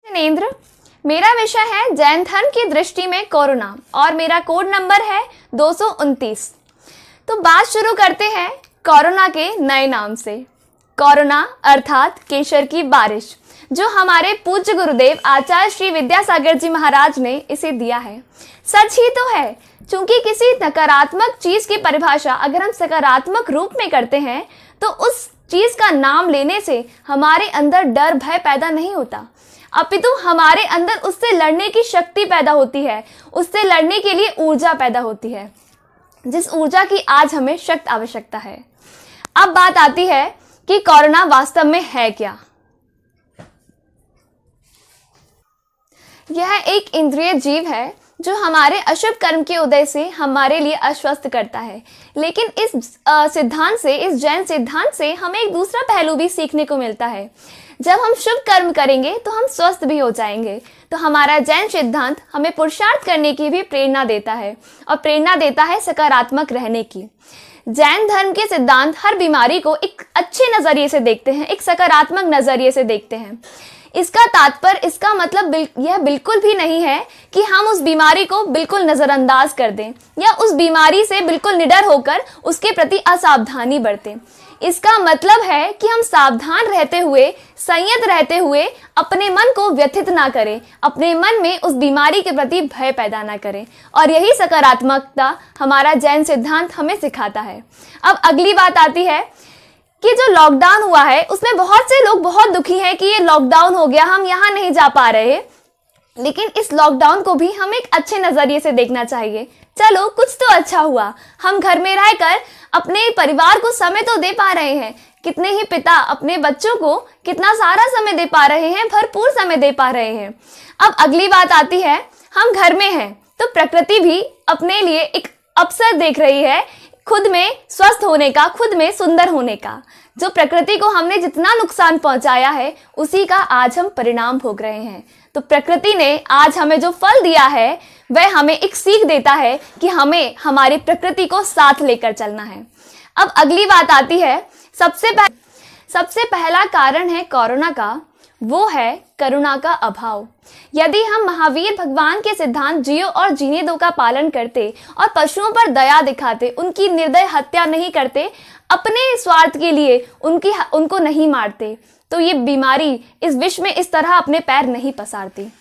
जिनेंद्र, मेरा विषय है जैन धर्म की दृष्टि में कोरोना और मेरा कोड नंबर है 229। तो बात शुरू करते हैं कोरोना के नए नाम से। कोरोना अर्थात केशर की बारिश, जो हमारे पूज्य गुरुदेव आचार्य श्री विद्यासागर जी महाराज ने इसे दिया है। सच ही तो है, क्योंकि किसी नकारात्मक चीज की परिभाषा अगर हम सकारात्मक रूप में करते हैं तो उस चीज का नाम लेने से हमारे अंदर डर भय पैदा नहीं होता, अपितु हमारे अंदर उससे लड़ने की शक्ति पैदा होती है, उससे लड़ने के लिए ऊर्जा पैदा होती है, जिस ऊर्जा की आज हमें सख्त आवश्यकता है। अब बात आती है कि कोरोना वास्तव में है क्या। यह एक इंद्रिय जीव है जो हमारे अशुभ कर्म के उदय से हमारे लिए आश्वस्त करता है। लेकिन इस सिद्धांत से, इस जैन सिद्धांत से हमें एक दूसरा पहलू भी सीखने को मिलता है। जब हम शुभ कर्म करेंगे तो हम स्वस्थ भी हो जाएंगे। तो हमारा जैन सिद्धांत हमें पुरुषार्थ करने की भी प्रेरणा देता है और प्रेरणा देता है सकारात्मक रहने की। जैन धर्म के सिद्धांत हर बीमारी को एक अच्छे नजरिए से देखते हैं, एक सकारात्मक नजरिए से देखते हैं। इसका तात्पर्य, इसका मतलब यह बिल्कुल भी नहीं है कि हम उस बीमारी को बिल्कुल नजरअंदाज कर दें या उस बीमारी से बिल्कुल निडर होकर उसके प्रति असावधानी बरतें। इसका मतलब है कि हम सावधान रहते हुए, संयत रहते हुए अपने मन को व्यथित ना करें, अपने मन में उस बीमारी के प्रति भय पैदा ना करें। और यही सकारात्मकता हमारा जैन सिद्धांत हमें सिखाता है। अब अगली बात आती है कि जो लॉकडाउन हुआ है उसमें बहुत से लोग बहुत दुखी हैं कि ये लॉकडाउन हो गया, हम यहाँ नहीं जा पा रहे। लेकिन इस लॉकडाउन को भी हम एक अच्छे नजरिए से देखना चाहिए। चलो कुछ तो अच्छा हुआ, हम घर में रहकर अपने परिवार को समय तो दे पा रहे हैं। कितने ही पिता अपने बच्चों को कितना सारा समय दे पा रहे हैं, भरपूर समय दे पा रहे हैं। अब अगली बात आती है, हम घर में हैं तो प्रकृति भी अपने लिए एक अवसर देख रही है खुद में स्वस्थ होने का, खुद में सुंदर होने का। जो प्रकृति को हमने जितना नुकसान पहुंचाया है उसी का आज हम परिणाम भोग रहे हैं। तो प्रकृति ने आज हमें जो फल दिया है वह हमें एक सीख देता है कि हमें हमारी प्रकृति को साथ लेकर चलना है। अब अगली बात आती है, सबसे पहला कारण है कोरोना का, वो है करुणा का अभाव। यदि हम महावीर भगवान के सिद्धांत जियो और जीने दो का पालन करते और पशुओं पर दया दिखाते, उनकी निर्दय हत्या नहीं करते, अपने स्वार्थ के लिए उनको नहीं मारते, तो ये बीमारी इस विश्व में इस तरह अपने पैर नहीं पसारती।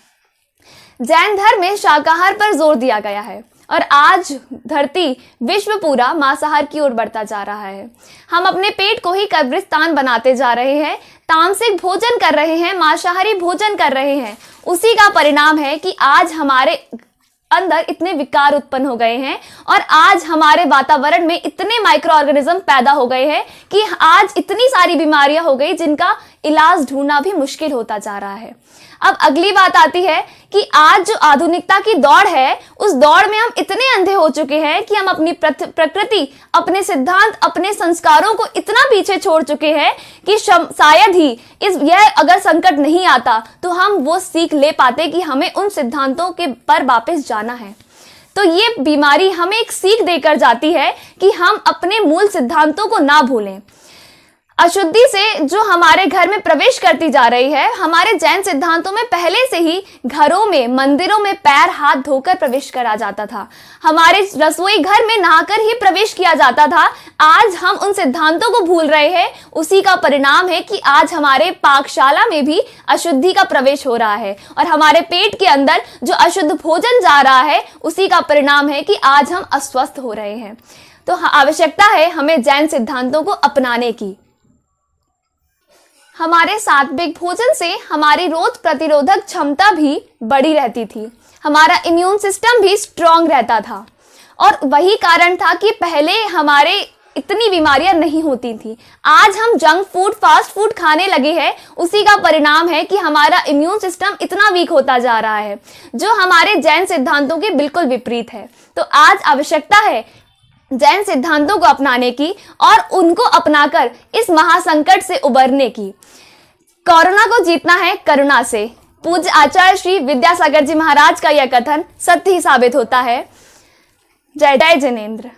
जैन धर्म में शाकाहार पर जोर दिया गया है और आज धरती, विश्व पूरा मांसाहार की ओर बढ़ता जा रहा है। हम अपने पेट को ही कब्रिस्तान बनाते जा रहे हैं, तामसिक भोजन कर रहे हैं, मांसाहारी भोजन कर रहे हैं। उसी का परिणाम है कि आज हमारे अंदर इतने विकार उत्पन्न हो गए हैं और आज हमारे वातावरण में इतने माइक्रो ऑर्गेनिज्म पैदा हो गए हैं कि आज इतनी सारी बीमारियां हो गई जिनका इलाज ढूंढना भी मुश्किल होता जा रहा है। अब अगली बात आती है कि आज जो आधुनिकता की दौड़ है, उस दौड़ में हम इतने अंधे हो चुके हैं कि हम अपनी प्रकृति, अपने सिद्धांत, अपने संस्कारों को इतना पीछे छोड़ चुके हैं कि शायद ही यह अगर संकट नहीं आता तो हम वो सीख ले पाते कि हमें उन सिद्धांतों के पर वापस जाना है। तो ये बीमारी हमें एक सीख देकर जाती है कि हम अपने मूल सिद्धांतों को ना भूलें। अशुद्धि से जो हमारे घर में प्रवेश करती जा रही है, हमारे जैन सिद्धांतों में पहले से ही घरों में, मंदिरों में पैर हाथ धोकर प्रवेश करा जाता था। हमारे रसोई घर में नहाकर ही प्रवेश किया जाता था। आज हम उन सिद्धांतों को भूल रहे हैं। उसी का परिणाम है कि आज हमारे पाकशाला में भी अशुद्धि का प्रवेश हो रहा है और हमारे पेट के अंदर जो अशुद्ध भोजन जा रहा है उसी का परिणाम है कि आज हम अस्वस्थ हो रहे हैं। तो आवश्यकता है हमें जैन सिद्धांतों को अपनाने की। हमारे सात्विक भोजन से हमारी रोग प्रतिरोधक क्षमता भी बढ़ी रहती थी, हमारा इम्यून सिस्टम भी स्ट्रांग रहता था और वही कारण था कि पहले हमारे इतनी बीमारियां नहीं होती थी। आज हम जंक फूड, फास्ट फूड खाने लगे हैं, उसी का परिणाम है कि हमारा इम्यून सिस्टम इतना वीक होता जा रहा है, जो हमारे जैन सिद्धांतों के बिल्कुल विपरीत है। तो आज आवश्यकता है जैन सिद्धांतों को अपनाने की और उनको अपनाकर इस महासंकट से उबरने की। कोरोना को जीतना है करुणा से। पूज्य आचार्य श्री विद्यासागर जी महाराज का यह कथन सत्य ही साबित होता है। जय जय जिनेंद्र।